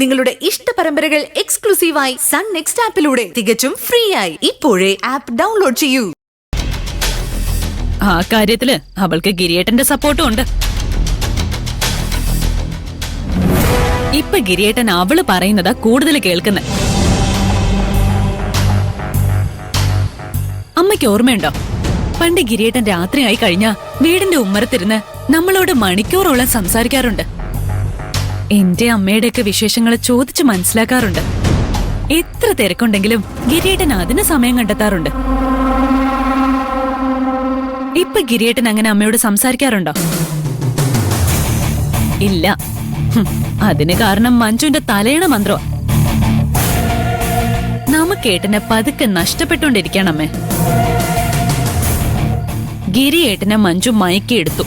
നിങ്ങളുടെ ഇഷ്ട പരമ്പരകൾ എക്സ്ക്ലൂസീവായി സൺ നെക്സ്റ്റ് ആപ്പിലൂടെ തികച്ചും ഫ്രീ ആയി ഇപ്പോഴേ ആപ്പ് ഡൗൺലോഡ് ചെയ്യൂ. ആ കാര്യത്തില് അവൾക്ക് ഗിരിയേട്ടന്റെ സപ്പോർട്ടും ഉണ്ട്. ഇപ്പൊ ഗിരിയേട്ടൻ അവള് പറയുന്നതാ കൂടുതൽ കേൾക്കുന്നെ. അമ്മയ്ക്ക് ഓർമ്മയുണ്ടോ, പണ്ട് ഗിരിയേട്ടൻ രാത്രിയായി കഴിഞ്ഞാ വീടിന്റെ ഉമ്മറത്തിരുന്ന് നമ്മളോട് മണിക്കൂറോളം സംസാരിക്കാറുണ്ട്. എന്റെ അമ്മയുടെയൊക്കെ വിശേഷങ്ങൾ ചോദിച്ചു മനസ്സിലാക്കാറുണ്ട്. എത്ര തിരക്കുണ്ടെങ്കിലും ഗിരിയേട്ടൻ അതിന് സമയം കണ്ടെത്താറുണ്ട്. ഇപ്പൊ ഗിരിയേട്ടൻ അങ്ങനെ അമ്മയോട് സംസാരിക്കാറുണ്ടോ? ഇല്ല. അതിന് കാരണം മഞ്ജുവിന്റെ തലയണ മന്ത്രം. നമുക്കേട്ടനെ പതുക്കെ നഷ്ടപ്പെട്ടുകൊണ്ടിരിക്കണമേ. ഗിരിയേട്ടനെ മഞ്ജു മയക്കിയെടുത്തു.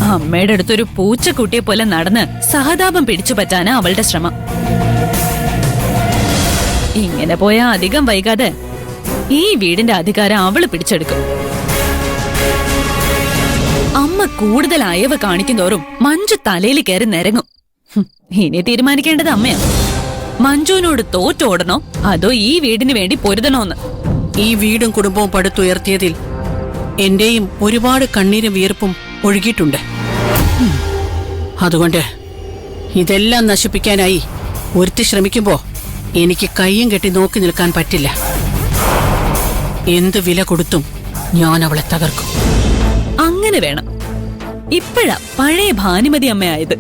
അമ്മയുടെ അടുത്തൊരു പൂച്ചക്കുട്ടിയെ പോലെ നടന്ന് സഹതാപം പിടിച്ചു പറ്റാനാ അവളുടെ ശ്രമം. ഇങ്ങനെ പോയാ അധികം വൈകാതെ ഈ വീടിന്റെ അധികാരം അവള് പിടിച്ചെടുക്കും. അമ്മ കൂടുതൽ അയവ് കാണിക്കുന്നോറും മഞ്ജു തലയിൽ കയറി നിരങ്ങും. ഇനി തീരുമാനിക്കേണ്ടത് അമ്മയാ. മഞ്ജുവിനോട് തോറ്റോടണോ അതോ ഈ വീടിന് വേണ്ടി പൊരുതണോന്ന്. ഈ വീടും കുടുംബവും പടുത്തുയർത്തിയതിൽ എന്റെയും ഒരുപാട് കണ്ണീരും വിയർപ്പും ഒഴുകിയിട്ടുണ്ട്. അതുകൊണ്ട് ഇതെല്ലാം നശിപ്പിക്കാനായി ഒരുത്തി ശ്രമിക്കുമ്പോ എനിക്ക് കയ്യും കെട്ടി നോക്കി നിൽക്കാൻ പറ്റില്ല. എന്ത് വില കൊടുത്തും ഞാൻ അവളെ തകർക്കും. അങ്ങനെ വേണം. ഇപ്പോഴാ പഴയ ഭാനുമതി അമ്മയായത്.